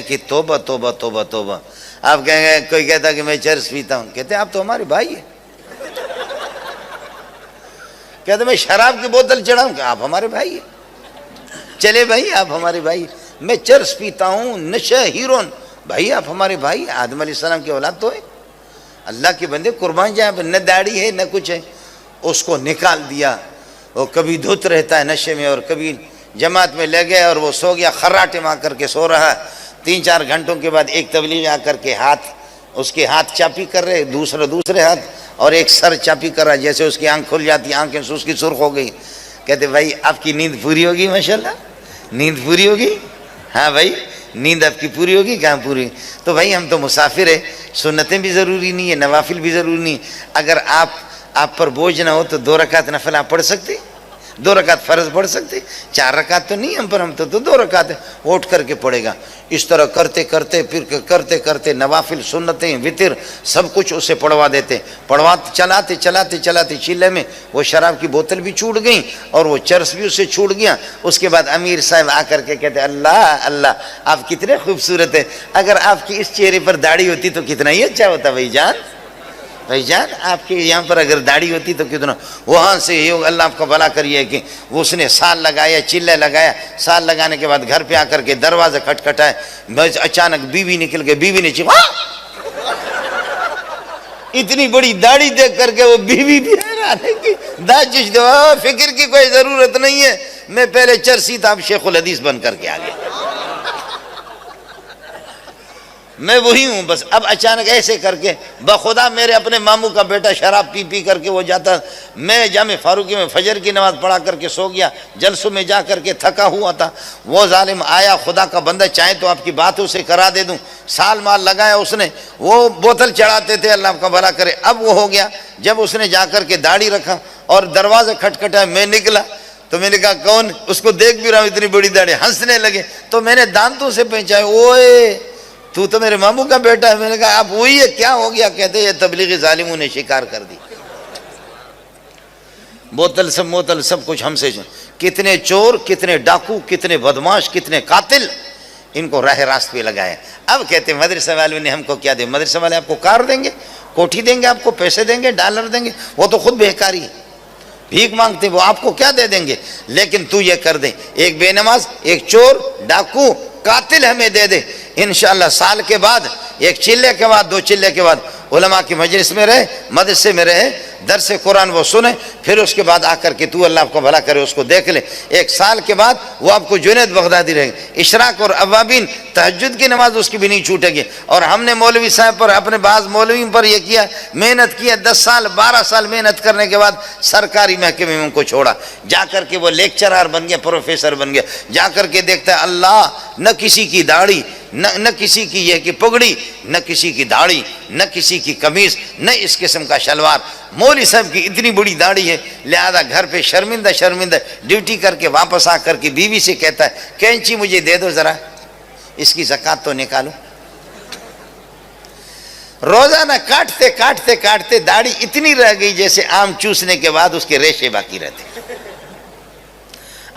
کہ توبہ توبہ توبہ توبہ. آپ کہیں گے کوئی کہتا کہ میں چرس پیتا ہوں، کہتے ہیں آپ تو ہمارے بھائی ہیں. کہتے میں شراب کی بوتل چڑھاؤں کہ آپ ہمارے بھائی ہیں. چلے بھائی آپ ہمارے بھائی. میں چرس پیتا ہوں، نشہ ہیرون، بھائی آپ ہمارے بھائی. آدم علیہ السلام کی اولاد تو ہے. اللہ کے بندے قربان جائیں، نہ داڑھی ہے نہ کچھ ہے. اس کو نکال دیا. وہ کبھی دھت رہتا ہے نشے میں اور کبھی جماعت میں لے گئے اور وہ سو گیا، خراٹے مار کر کے سو رہا. 3-4 گھنٹوں کے بعد ایک تبلیغ آ کر کے اس کے ہاتھ چاپی کر رہے، دوسرے ہاتھ، اور ایک سر چاپی کر رہا. جیسے اس کی آنکھ کھل جاتی، آنکھیں اس کی سرخ ہو گئی. کہتے بھائی آپ کی نیند پوری ہوگی، ماشاءاللہ نیند پوری ہوگی. ہاں بھائی نیند آپ کی پوری ہوگی. کہاں پوری؟ تو بھائی ہم تو مسافر ہیں، سنتیں بھی ضروری نہیں ہے، نوافل بھی ضروری نہیں. اگر آپ پر بوجھ نہ ہو تو 2 رکعت نفل آپ پڑھ سکتے، 2 رکعت فرض پڑھ سکتے. 4 رکعت تو نہیں ہم پر، ہم تو 2 رکعت اٹھ کر کے پڑھے گا. اس طرح کرتے کرتے نوافل، سنتیں، وطر سب کچھ اسے پڑھوا دیتے. چلاتے چیلے میں وہ شراب کی بوتل بھی چھوٹ گئی اور وہ چرس بھی اسے چھوٹ گیا. اس کے بعد امیر صاحب آ کر کے کہتے اللہ اللہ آپ کتنے خوبصورت ہیں، اگر آپ کی اس چہرے پر داڑھی ہوتی تو کتنا ہی اچھا ہوتا. بھائی جان آپ کے یہاں پر اگر داڑھی ہوتی تو کتنا. وہاں سے یہ اللہ آپ کا بھلا کریے کہ وہ اس نے سال لگایا، چلے لگایا. سال لگانے کے بعد گھر پہ آ کر کے دروازہ کھٹکھٹائے. اچانک بیوی نکل گئی. بیوی نے چیخا. اتنی بڑی داڑھی دیکھ کر کے وہ بیوی بھی حیران ہے کہ داجش دو، فکر کی کوئی ضرورت نہیں ہے، میں پہلے چرسی تھا اب شیخ الحدیث بن کر کے آ گیا، میں وہی ہوں بس. اب اچانک ایسے کر کے بخدا میرے اپنے ماموں کا بیٹا شراب پی کر کے وہ جاتا. میں جامع فاروقی میں فجر کی نماز پڑھا کر کے سو گیا. جلسوں میں جا کر کے تھکا ہوا تھا. وہ ظالم آیا، خدا کا بندہ چاہے تو آپ کی بات اسے کرا دے دوں. سال مال لگایا اس نے. وہ بوتل چڑھاتے تھے، اللہ آپ کا بھلا کرے. اب وہ ہو گیا جب اس نے جا کر کے داڑھی رکھا اور دروازہ کھٹکھٹایا. میں نکلا تو میں نے کہا کون؟ اس کو دیکھ بھی رہا ہوں اتنی بڑی داڑھی. ہنسنے لگے تو میں نے دانتوں سے پہچایا، اوئے تو میرے ماموں کا بیٹا ہے. میں نے کہا آپ وہی ہے، کیا ہو گیا؟ کہتے یہ تبلیغی ظالموں نے شکار کر دی. بوتل سب کچھ ہم سے. کتنے چور، کتنے ڈاکو، کتنے بدماش، کتنے قاتل، ان کو راہ راست پہ لگائے. اب کہتے ہیں مدرسے والوں نے ہم کو کیا دے؟ مدرسے والے آپ کو کار دیں گے، کوٹھی دیں گے، آپ کو پیسے دیں گے، ڈالر دیں گے. وہ تو خود بہکاری ہے، بھیک مانگتے، وہ آپ کو کیا دے دیں گے؟ لیکن تو یہ کر دیں، ایک بے نماز، ایک چور، ڈاکو، قاتل ہمیں دے دے. انشاءاللہ سال کے بعد، ایک چلے کے بعد، 2 چلے کے بعد علماء کی مجلس میں رہے، مدرسے میں رہے، درس قرآن وہ سنے. پھر اس کے بعد آ کر کے تو اللہ آپ کو بھلا کرے اس کو دیکھ لے. 1 سال کے بعد وہ آپ کو جنید بغدادی رہے گا. اشراق اور اوابین تہجد کی نماز اس کی بھی نہیں چھوٹے گی. اور ہم نے مولوی صاحب پر، اپنے بعض مولویوں پر یہ کیا، محنت کیا. 10 سال 12 سال محنت کرنے کے بعد سرکاری محکمے میں ان کو چھوڑا. جا کر کے وہ لیکچرار بن گیا، پروفیسر بن گیا. جا کر کے دیکھتا ہے اللہ، نہ کسی کی داڑھی، نہ کسی کی یہ کہ پگڑی، نہ کسی کی داڑھی، نہ کسی کی قمیض، نہ اس قسم کا شلوار. مولوی صاحب کی اتنی بڑی داڑھی ہے، لہذا گھر پہ شرمندہ ڈیوٹی کر کے واپس آ کر کے بیوی سے کہتا ہے کینچی مجھے دے دو ذرا، اس کی زکوٰۃ تو نکالو. روزانہ کاٹتے داڑھی اتنی رہ گئی جیسے آم چوسنے کے بعد اس کے ریشے باقی رہتے.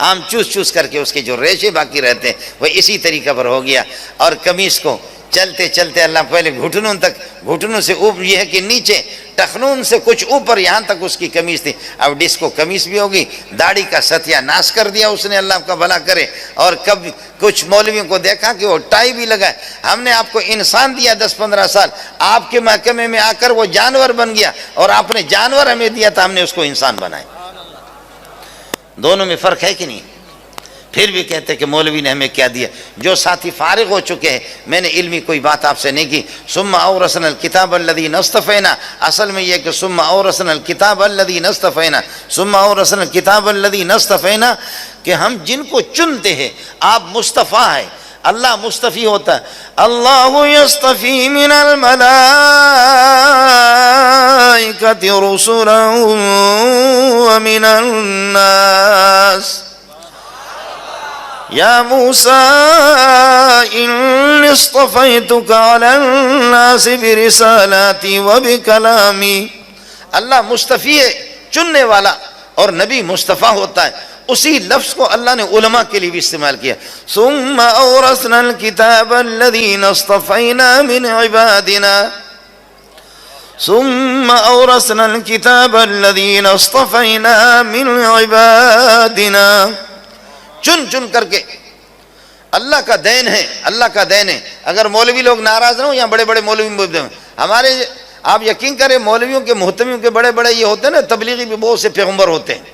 آم چوس کر کے اس کے جو ریشے باقی رہتے ہیں وہ اسی طریقہ پر ہو گیا. اور قمیص کو چلتے اللہ پہلے گھٹنوں سے اوپر، یہ ہے کہ نیچے ٹخنون سے کچھ اوپر یہاں تک اس کی قمیص تھی. اب ڈسکو قمیص بھی ہوگی. داڑھی کا ستیہ ناش کر دیا اس نے، اللہ آپ کا بھلا کرے. اور کب کچھ مولویوں کو دیکھا کہ وہ ٹائی بھی لگائے. ہم نے آپ کو انسان دیا 10-15 سال، آپ کے محکمے میں آ کر وہ جانور بن گیا، اور آپ نے جانور ہمیں دیا تھا، ہم نے اس کو انسان بنایا. دونوں میں فرق ہے کہ نہیں؟ پھر بھی کہتے کہ مولوی نے ہمیں کیا دیا. جو ساتھی فارغ ہو چکے ہیں، میں نے علمی کوئی بات آپ سے نہیں کی. ثم اورثنا الکتاب الذین اصطفینا، اصل میں یہ کہ ثم اورثنا الکتاب الذین اصطفینا، ثم اورثنا الکتاب الذین اصطفینا، کہ ہم جن کو چنتے ہیں. آپ مصطفیٰ ہیں، اللہ مصطفی ہوتا ہے. اللہ یصطفی من الملائکۃ رسلا ومن الناس. یا موسیٰ انی اصطفیتک علی الناس برسالاتی وبکلامی. اللہ مصطفی ہے، چننے والا، اور نبی مصطفیٰ ہوتا ہے. اسی لفظ کو اللہ نے علماء کے لیے بھی استعمال کیا. ثم اورثنا الكتاب الذين اصطفينا من عبادنا ثم اورثنا الكتاب الذين اصطفينا من عبادنا. چن کر کے اللہ کا دین ہے، اللہ کا دین ہے. اگر مولوی لوگ ناراض نہ ہوں یا بڑے بڑے مولوی ہمارے، آپ یقین کریں مولویوں کے محتمیوں کے بڑے بڑے یہ ہوتے ہیں نا، تبلیغی بھی بہت سے پیغمبر ہوتے ہیں.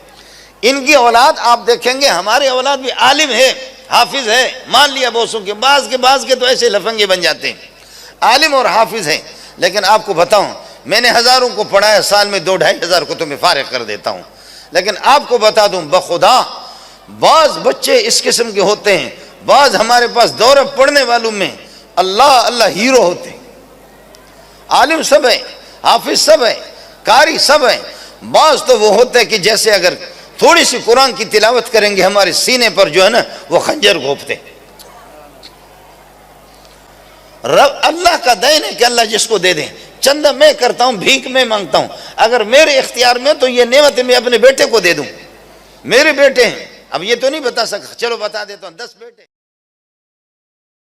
ان کی اولاد آپ دیکھیں گے، ہماری اولاد بھی عالم ہے، حافظ ہے، مان لیا بوسوں کے بعض کے تو ایسے لفنگے بن جاتے ہیں، عالم اور حافظ ہیں. لیکن آپ کو بتاؤں، میں نے ہزاروں کو پڑھایا، سال میں 2-2.5 کو تو میں فارغ کر دیتا ہوں. لیکن آپ کو بتا دوں بخدا، بعض بچے اس قسم کے ہوتے ہیں، بعض ہمارے پاس دورہ پڑھنے والوں میں اللہ ہیرو ہوتے ہیں. عالم سب ہے، حافظ سب ہے، قاری سب ہے. بعض تو وہ ہوتے ہیں کہ جیسے اگر تھوڑی سی قرآن کی تلاوت کریں گے ہمارے سینے پر جو ہے نا وہ خنجر گھونپتے. اللہ کا دین ہے کہ اللہ جس کو دے دیں. چندہ میں کرتا ہوں، بھیک میں مانگتا ہوں. اگر میرے اختیار میں تو یہ نعمت میں اپنے بیٹے کو دے دوں. میرے بیٹے ہیں، اب یہ تو نہیں بتا سکتا، چلو بتا دیتا ہوں، 10 بیٹے.